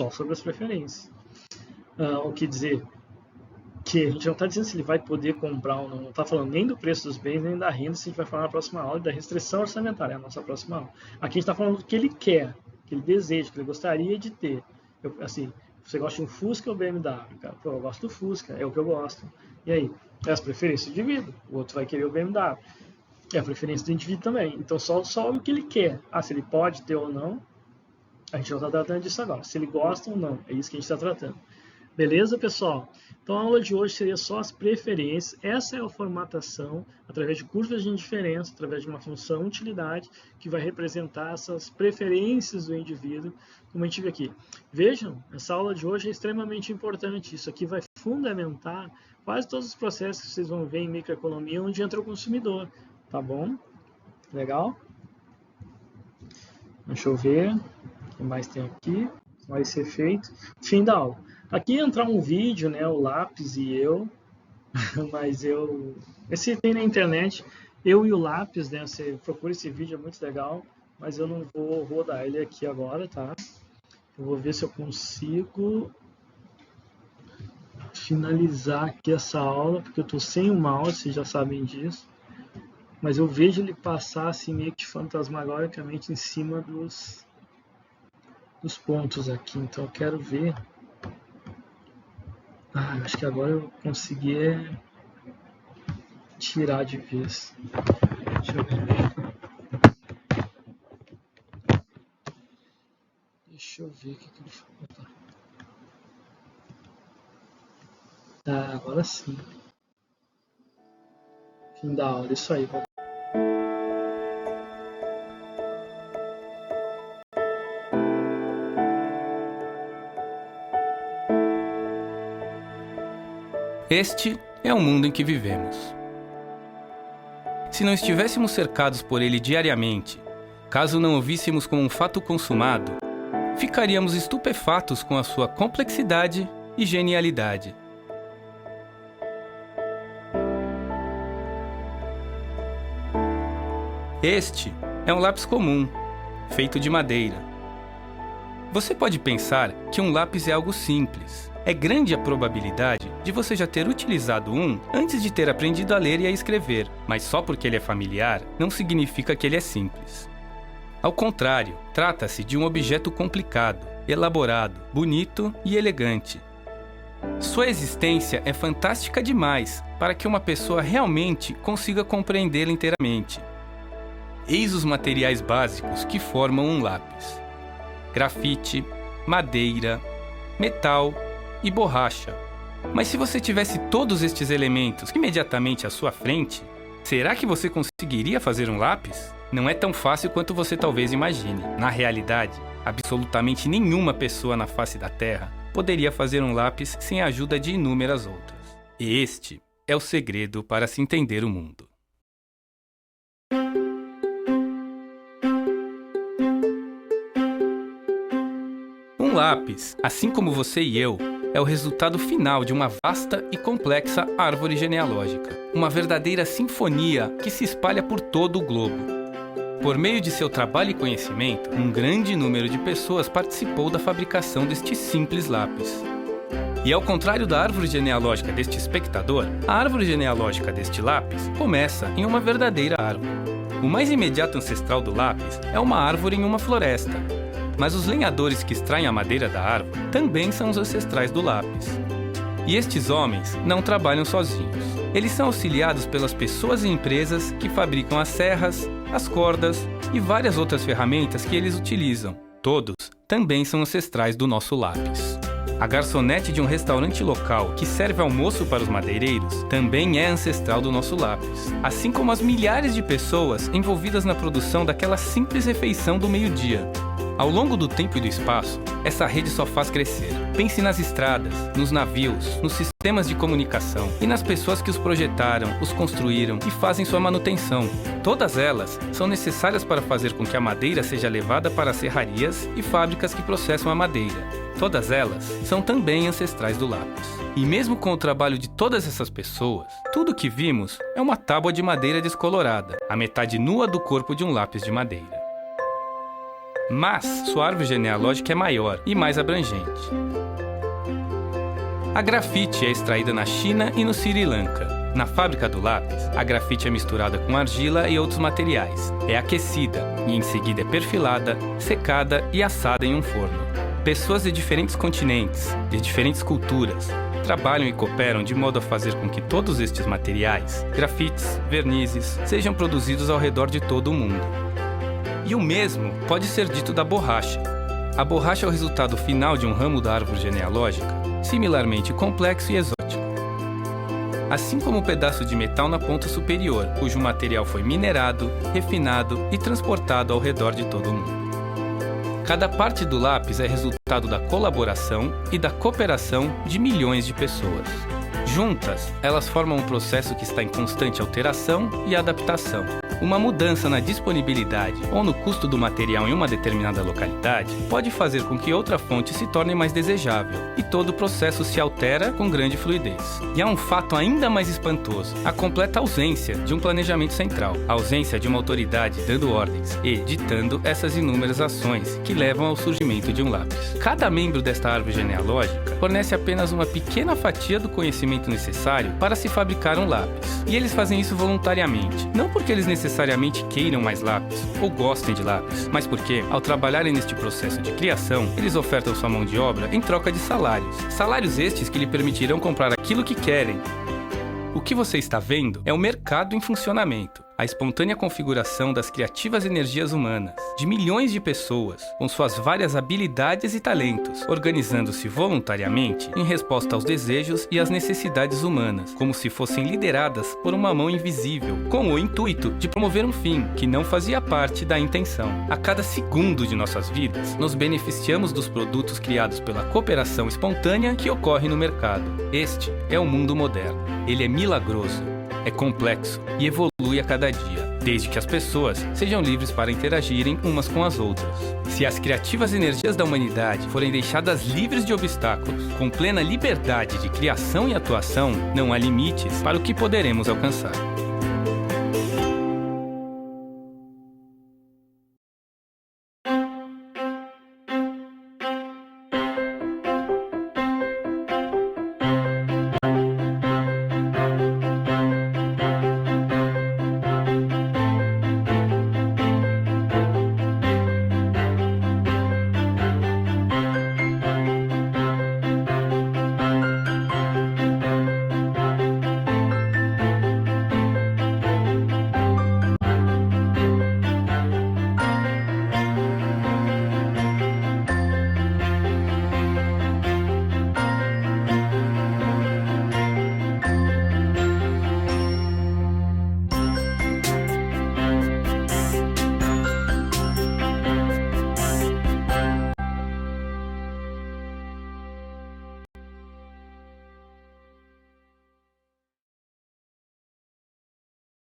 o que dizer que a gente não está dizendo se ele vai poder comprar ou não, não está falando nem do preço dos bens, nem da renda, se a gente vai falar na próxima aula, e da restrição orçamentária, é a nossa próxima aula. Aqui a gente está falando do que ele quer, que ele deseja, que ele gostaria de ter. Assim, você gosta de um Fusca ou BMW? Cara, pô, eu gosto do Fusca, é o que eu gosto. E aí? É as preferências do indivíduo. O outro vai querer o BMW. É a preferência do indivíduo também. Então, só o que ele quer. Se ele pode ter ou não, a gente não está tratando disso agora. Se ele gosta ou não, é isso que a gente está tratando. Beleza, pessoal? Então, a aula de hoje seria só as preferências. Essa é a formatação através de curvas de indiferença, através de uma função utilidade, que vai representar essas preferências do indivíduo, como a gente vê aqui. Vejam, essa aula de hoje é extremamente importante. Isso aqui vai fundamentar quase todos os processos que vocês vão ver em microeconomia, onde entra o consumidor. Tá bom? Legal? Deixa eu ver o que mais tem aqui. Vai ser feito. Fim da aula. Aqui entrar um vídeo, né, o Lápis e eu, mas esse tem na internet, eu e o Lápis, né, você procura esse vídeo, é muito legal, mas eu não vou rodar ele aqui agora, tá? Eu vou ver se eu consigo finalizar aqui essa aula, porque eu tô sem o mouse, vocês já sabem disso, mas eu vejo ele passar assim meio que fantasmagoricamente em cima dos pontos aqui, então eu quero ver. Acho que agora eu consegui tirar de vez. Deixa eu ver. Deixa eu ver o que ele falou. Tá, agora sim. Fim da aula, isso aí. Este é o mundo em que vivemos. Se não estivéssemos cercados por ele diariamente, caso não o víssemos como um fato consumado, ficaríamos estupefatos com a sua complexidade e genialidade. Este é um lápis comum, feito de madeira. Você pode pensar que um lápis é algo simples. É grande a probabilidade de você já ter utilizado um antes de ter aprendido a ler e a escrever, mas só porque ele é familiar não significa que ele é simples. Ao contrário, trata-se de um objeto complicado, elaborado, bonito e elegante. Sua existência é fantástica demais para que uma pessoa realmente consiga compreendê-la inteiramente. Eis os materiais básicos que formam um lápis: grafite, madeira, metal e borracha. Mas se você tivesse todos estes elementos imediatamente à sua frente, será que você conseguiria fazer um lápis? Não é tão fácil quanto você talvez imagine. Na realidade, absolutamente nenhuma pessoa na face da Terra poderia fazer um lápis sem a ajuda de inúmeras outras. E este é o segredo para se entender o mundo. Um lápis, assim como você e eu, é o resultado final de uma vasta e complexa árvore genealógica, uma verdadeira sinfonia que se espalha por todo o globo. Por meio de seu trabalho e conhecimento, um grande número de pessoas participou da fabricação deste simples lápis. E ao contrário da árvore genealógica deste espectador, a árvore genealógica deste lápis começa em uma verdadeira árvore. O mais imediato ancestral do lápis é uma árvore em uma floresta. Mas os lenhadores que extraem a madeira da árvore também são os ancestrais do lápis. E estes homens não trabalham sozinhos. Eles são auxiliados pelas pessoas e empresas que fabricam as serras, as cordas e várias outras ferramentas que eles utilizam. Todos também são ancestrais do nosso lápis. A garçonete de um restaurante local que serve almoço para os madeireiros também é ancestral do nosso lápis, assim como as milhares de pessoas envolvidas na produção daquela simples refeição do meio-dia. Ao longo do tempo e do espaço, essa rede só faz crescer. Pense nas estradas, nos navios, nos sistemas de comunicação e nas pessoas que os projetaram, os construíram e fazem sua manutenção. Todas elas são necessárias para fazer com que a madeira seja levada para as serrarias e fábricas que processam a madeira. Todas elas são também ancestrais do lápis. E mesmo com o trabalho de todas essas pessoas, tudo o que vimos é uma tábua de madeira descolorada, a metade nua do corpo de um lápis de madeira. Mas sua árvore genealógica é maior e mais abrangente. A grafite é extraída na China e no Sri Lanka. Na fábrica do lápis, a grafite é misturada com argila e outros materiais, é aquecida e em seguida é perfilada, secada e assada em um forno. Pessoas de diferentes continentes, de diferentes culturas, trabalham e cooperam de modo a fazer com que todos estes materiais, grafites, vernizes, sejam produzidos ao redor de todo o mundo. E o mesmo pode ser dito da borracha. A borracha é o resultado final de um ramo da árvore genealógica, similarmente complexo e exótico. Assim como o pedaço de metal na ponta superior, cujo material foi minerado, refinado e transportado ao redor de todo o mundo. Cada parte do lápis é resultado da colaboração e da cooperação de milhões de pessoas. Juntas, elas formam um processo que está em constante alteração e adaptação. Uma mudança na disponibilidade ou no custo do material em uma determinada localidade pode fazer com que outra fonte se torne mais desejável, e todo o processo se altera com grande fluidez. E há um fato ainda mais espantoso: a completa ausência de um planejamento central, a ausência de uma autoridade dando ordens e ditando essas inúmeras ações que levam ao surgimento de um lápis. Cada membro desta árvore genealógica fornece apenas uma pequena fatia do conhecimento necessário para se fabricar um lápis, e eles fazem isso voluntariamente, não porque eles necessariamente queiram mais lápis ou gostem de lápis, mas porque, ao trabalharem neste processo de criação, eles ofertam sua mão de obra em troca de salários estes que lhe permitirão comprar aquilo que querem. O que você está vendo é o mercado em funcionamento, a espontânea configuração das criativas energias humanas, de milhões de pessoas, com suas várias habilidades e talentos, organizando-se voluntariamente em resposta aos desejos e às necessidades humanas, como se fossem lideradas por uma mão invisível, com o intuito de promover um fim que não fazia parte da intenção. A cada segundo de nossas vidas, nos beneficiamos dos produtos criados pela cooperação espontânea que ocorre no mercado. Este é o mundo moderno. Ele é milagroso, é complexo e evolui a cada dia, desde que as pessoas sejam livres para interagirem umas com as outras. Se as criativas energias da humanidade forem deixadas livres de obstáculos, com plena liberdade de criação e atuação, não há limites para o que poderemos alcançar.